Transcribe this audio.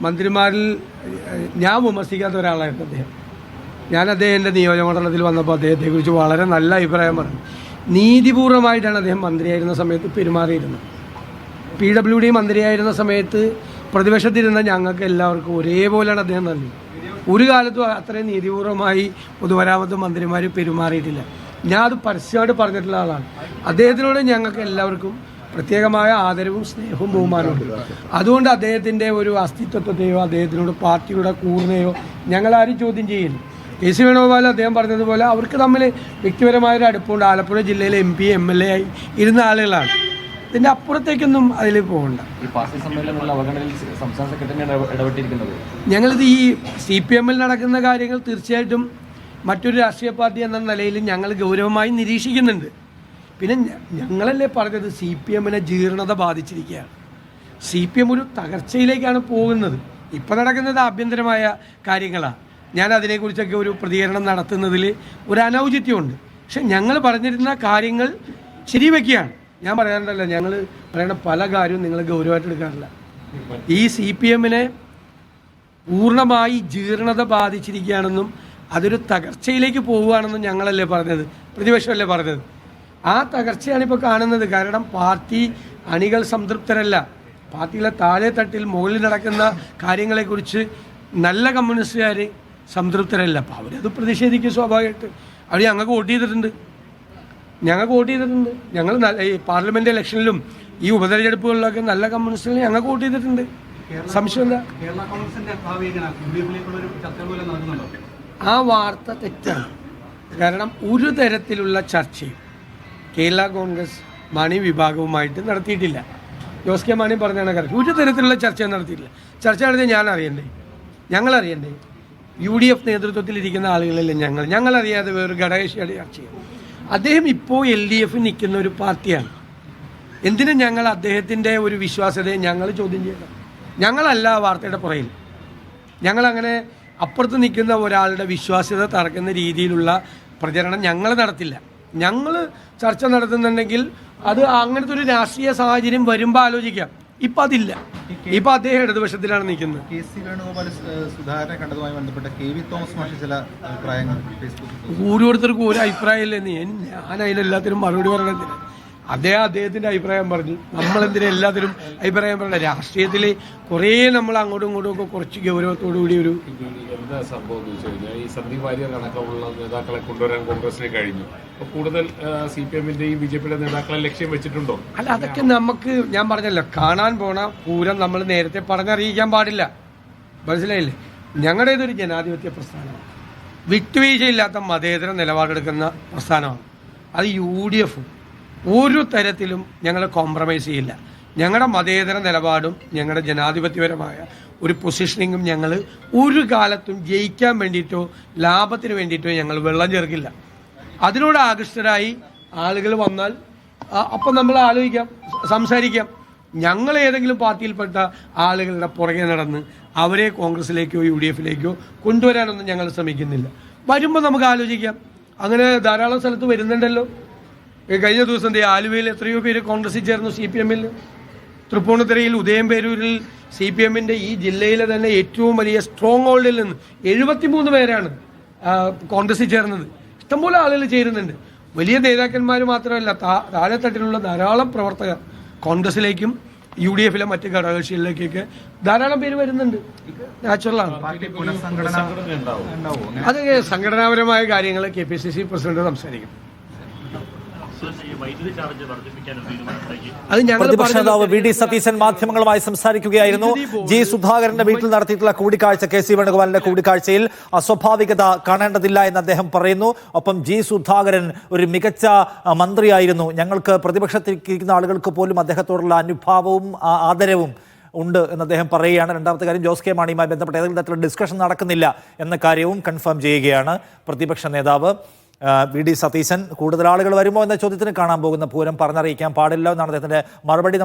മന്ത്രിമാരിൽ ഞാൻ വിമർശിക്കാത്ത ഒരാളായിരുന്നു അദ്ദേഹം. ഞാൻ അദ്ദേഹത്തിൻ്റെ നിയോജകമണ്ഡലത്തിൽ വന്നപ്പോൾ അദ്ദേഹത്തെക്കുറിച്ച് വളരെ നല്ല അഭിപ്രായം പറഞ്ഞു. നീതിപൂർവമായിട്ടാണ് അദ്ദേഹം മന്ത്രിയായിരുന്ന സമയത്ത് പെരുമാറിയിരുന്നത്. PWD മന്ത്രിയായിരുന്ന സമയത്ത് പ്രതിപക്ഷത്തിരുന്ന ഞങ്ങൾക്ക് എല്ലാവർക്കും ഒരേപോലെയാണ് അദ്ദേഹം നൽകി. ഒരു കാലത്തും അത്രയും നീതിപൂർവമായി പൊതുമരാമത്ത് മന്ത്രിമാർ പെരുമാറിയിട്ടില്ല. ഞാൻ അത് പരസ്യമായിട്ട് പറഞ്ഞിട്ടുള്ള ആളാണ്. അദ്ദേഹത്തിനോട് ഞങ്ങൾക്ക് എല്ലാവർക്കും പ്രത്യേകമായ ആദരവും സ്നേഹവും ബഹുമാനവും. അതുകൊണ്ട് അദ്ദേഹത്തിൻ്റെ ഒരു അസ്തിത്വത്തെയോ അദ്ദേഹത്തിനോട് പാർട്ടിയുടെ കൂറിനെയോ ഞങ്ങളാരും ചോദ്യം ചെയ്യില്ല. KC വേണുഗോപാൽ അദ്ദേഹം പറഞ്ഞതുപോലെ അവർക്ക് തമ്മിൽ വ്യക്തിപരമായൊരു അടുപ്പമുണ്ട്. ആലപ്പുഴ ജില്ലയിലെ MP MLA ആയി ഇരുന്ന ആളുകളാണ്. ഇതിൻ്റെ അപ്പുറത്തേക്കൊന്നും അതിൽ പോകണ്ട. ഞങ്ങളിത് ഈ CPM നടക്കുന്ന കാര്യങ്ങൾ തീർച്ചയായിട്ടും മറ്റൊരു രാഷ്ട്രീയ പാർട്ടി എന്ന നിലയിൽ ഞങ്ങൾ ഗൗരവമായി നിരീക്ഷിക്കുന്നുണ്ട്. പിന്നെ ഞങ്ങളല്ലേ പറഞ്ഞത് CPM ജീർണത ബാധിച്ചിരിക്കുകയാണ്. CPM ഒരു തകർച്ചയിലേക്കാണ് പോകുന്നത്. ഇപ്പം നടക്കുന്നത് ആഭ്യന്തരമായ കാര്യങ്ങളാണ്. ഞാൻ അതിനെക്കുറിച്ചൊക്കെ ഒരു പ്രതികരണം നടത്തുന്നതിൽ ഒരു അനൗചിത്യമുണ്ട്. പക്ഷെ ഞങ്ങൾ പറഞ്ഞിരുന്ന കാര്യങ്ങൾ ശരിവെക്കുകയാണ്. ഞാൻ പറയാറുണ്ടല്ലോ, ഞങ്ങൾ പറയുന്ന പല കാര്യവും നിങ്ങൾ ഗൗരവമായിട്ട് എടുക്കാറില്ല. ഈ CPM പൂർണ്ണമായി ജീർണത ബാധിച്ചിരിക്കുകയാണെന്നും അതൊരു തകർച്ചയിലേക്ക് പോവുകയാണെന്നും ഞങ്ങളല്ലേ പറഞ്ഞത്, പ്രതിപക്ഷമല്ലേ പറഞ്ഞത്. ആ തകർച്ചയാണ് ഇപ്പോൾ കാണുന്നത്. കാരണം പാർട്ടി അണികൾ സംതൃപ്തരല്ല. പാർട്ടിയിലെ താഴെ തട്ടിൽ മുകളിൽ നടക്കുന്ന കാര്യങ്ങളെക്കുറിച്ച് നല്ല കമ്മ്യൂണിസ്റ്റുകാർ സംതൃപ്തരല്ല. അപ്പോൾ അവരത് പ്രതിഷേധിക്കും സ്വാഭാവികമായിട്ട്. അവർ ഞങ്ങൾക്ക് വോട്ട് ചെയ്തിട്ടുണ്ട്. ഞങ്ങൾ ഈ പാർലമെൻറ്റ് ഇലക്ഷനിലും ഈ ഉപതെരഞ്ഞെടുപ്പുകളിലൊക്കെ നല്ല കമ്മ്യൂണിസ്റ്റുകൾ ഞങ്ങൾക്ക് വോട്ട് ചെയ്തിട്ടുണ്ട്. സംശയമില്ല. ആ വാർത്ത തെറ്റാണ്. കാരണം ഒരു തരത്തിലുള്ള ചർച്ചയും കേരള കോൺഗ്രസ് മാണി വിഭാഗവുമായിട്ട് നടത്തിയിട്ടില്ല. ജോസ് കെ മാണി പറഞ്ഞാണ് കറക്റ്റ്. ഒരു തരത്തിലുള്ള ചർച്ച നടത്തിയിട്ടില്ല. ചർച്ച നടത്തി ഞങ്ങളറിയണ്ടേ. UDF നേതൃത്വത്തിലിരിക്കുന്ന ആളുകളല്ലേ ഞങ്ങളറിയാതെ വേറൊരു ഘടകകക്ഷിയുടെ ചർച്ച ചെയ്യും. അദ്ദേഹം ഇപ്പോൾ LDF നിൽക്കുന്ന ഒരു പാർട്ടിയാണ്. എന്തിനാ ഞങ്ങൾ അദ്ദേഹത്തിൻ്റെ ഒരു വിശ്വാസ്യതയെ ഞങ്ങൾ ചോദ്യം ചെയ്യണം? ഞങ്ങളല്ല ആ വാർത്തയുടെ പുറയിൽ. ഞങ്ങളങ്ങനെ അപ്പുറത്ത് നിൽക്കുന്ന ഒരാളുടെ വിശ്വാസ്യത തറക്കുന്ന രീതിയിലുള്ള പ്രചരണം ഞങ്ങൾ നടത്തില്ല. ഞങ്ങൾ ചർച്ച നടത്തുന്നുണ്ടെങ്കിൽ അത് അങ്ങനത്തെ ഒരു രാഷ്ട്രീയ സാഹചര്യം വരുമ്പോൾ ആലോചിക്കാം. ഇപ്പം അതില്ല. ഇപ്പം അദ്ദേഹം ഇടതുപക്ഷത്തിലാണ് നിൽക്കുന്നത്. KC വേണുഗോപാൽ സുധാകരനെ കണ്ടതുമായി ബന്ധപ്പെട്ട KV തോമസ് മാഷി ചില അഭിപ്രായങ്ങൾ ഓരോരുത്തർക്കും ഒരു അഭിപ്രായമില്ലെന്ന് ഞാൻ അതിലെല്ലാത്തിനും മറുപടി പറയണതിന് അദ്ദേഹത്തിൻ്റെ അഭിപ്രായം പറഞ്ഞു. നമ്മളെന്തിനാ എല്ലാത്തിനും അഭിപ്രായം പറയണം? രാഷ്ട്രീയത്തിൽ കുറേ നമ്മൾ അങ്ങോട്ടും ഇങ്ങോട്ടും ഒക്കെ കുറച്ച് ഗൗരവത്തോടു കൂടി ഒരു എന്താ സംഭവം എന്ന് വെച്ച് കഴിഞ്ഞാൽ ഈ സന്ദീപ് വാര്യർ അടക്കമുള്ള നേതാക്കളെ കൊണ്ടുവരാൻ കോൺഗ്രസിന് കഴിഞ്ഞു. അപ്പോൾ കൂടുതൽ CPMന്റെയും BJPയുടെ നേതാക്കളെ ലക്ഷ്യം വെച്ചിട്ടുണ്ടോ? അല്ല, അതൊക്കെ നമുക്ക് ഞാൻ പറഞ്ഞല്ലോ, കാണാൻ പോണ പൂരം നമ്മൾ നേരത്തെ പറഞ്ഞറിയിക്കാൻ പാടില്ല. മനസ്സിലായില്ലേ? ഞങ്ങളുടെ ഇതൊരു ജനാധിപത്യ പ്രസ്ഥാനമാണ്. വിട്ടുവീഴ്ചയില്ലാത്ത മതേതര നിലപാടെടുക്കുന്ന പ്രസ്ഥാനമാണ്. അത് UDF ഒരു തരത്തിലും ഞങ്ങൾ കോംപ്രമൈസ് ചെയ്യില്ല. ഞങ്ങളുടെ മതേതര നിലപാടും ഞങ്ങളുടെ ജനാധിപത്യപരമായ ഒരു പൊസിഷനിങ്ങും ഞങ്ങൾ ഒരു കാലത്തും ജയിക്കാൻ വേണ്ടിയിട്ടോ ലാഭത്തിന് വേണ്ടിയിട്ടോ ഞങ്ങൾ വെള്ളം ചേർക്കില്ല. അതിനോട് ആകൃഷ്ടരായി ആളുകൾ വന്നാൽ അപ്പം നമ്മൾ ആലോചിക്കാം, സംസാരിക്കാം. ഞങ്ങൾ ഏതെങ്കിലും പാർട്ടിയിൽപ്പെട്ട ആളുകളുടെ പുറകെ നടന്ന് അവരെ കോൺഗ്രസിലേക്കോ UDFിലേക്കോ കൊണ്ടുവരാനൊന്നും ഞങ്ങൾ ശ്രമിക്കുന്നില്ല. വരുമ്പോൾ നമുക്ക് ആലോചിക്കാം. അങ്ങനെ ധാരാളം സ്ഥലത്ത് വരുന്നുണ്ടല്ലോ. കഴിഞ്ഞ ദിവസം ആലുവയിൽ എത്രയോ പേര് കോൺഗ്രസിൽ ചേർന്നു. CPMൽ തൃപ്പൂണിത്തുറയിൽ ഉദയംപേരൂരിൽ CPMന്റെ ഈ ജില്ലയിലെ തന്നെ ഏറ്റവും വലിയ സ്ട്രോങ് ഹോൾഡിൽ നിന്ന് 73 പേരാണ് കോൺഗ്രസിൽ ചേർന്നത്. ഇഷ്ടംപോലെ ആളുകൾ ചേരുന്നുണ്ട്. വലിയ നേതാക്കന്മാർ മാത്രമല്ല, താഴെത്തട്ടിലുള്ള ധാരാളം പ്രവർത്തകർ കോൺഗ്രസിലേക്കും UDFിലെ മറ്റ് ഘടകകക്ഷികളിലേക്കൊക്കെ ധാരാളം പേര് വരുന്നുണ്ട്. നാച്ചുറലാണ്. അത് സംഘടനാപരമായ കാര്യങ്ങൾ KPCC പ്രസിഡന്റ് സംസാരിക്കും. പ്രതിപക്ഷ നേതാവ് VD സതീശൻ മാധ്യമങ്ങളുമായി സംസാരിക്കുകയായിരുന്നു. G സുധാകരന്റെ വീട്ടിൽ നടത്തിയിട്ടുള്ള കൂടിക്കാഴ്ച, KC വേണുഗോപാലിന്റെ കൂടിക്കാഴ്ചയിൽ അസ്വാഭാവികത കാണേണ്ടതില്ല എന്ന് അദ്ദേഹം പറയുന്നു. ഒപ്പം G സുധാകരൻ ഒരു മികച്ച മന്ത്രിയായിരുന്നു. ഞങ്ങൾക്ക് പ്രതിപക്ഷത്തിരിക്കുന്ന ആളുകൾക്ക് പോലും അദ്ദേഹത്തോടുള്ള അനുഭാവവും ആദരവും ഉണ്ട് എന്ന് അദ്ദേഹം പറയുകയാണ്. രണ്ടാമത്തെ കാര്യം, ജോസ് കെ മാണിയുമായി ബന്ധപ്പെട്ട് ഏതെങ്കിലും തരത്തിലുള്ള ഡിസ്കഷൻ നടക്കുന്നില്ല എന്ന കാര്യവും കൺഫേം ചെയ്യുകയാണ് പ്രതിപക്ഷ നേതാവ് VD സതീശൻ. കൂടുതൽ ആളുകൾ വരുമോ എന്ന ചോദ്യത്തിന് കാണാൻ പോകുന്ന പൂരം പറഞ്ഞറിയിക്കാൻ പാടില്ല എന്നാണ് അദ്ദേഹത്തിന്റെ മറുപടി.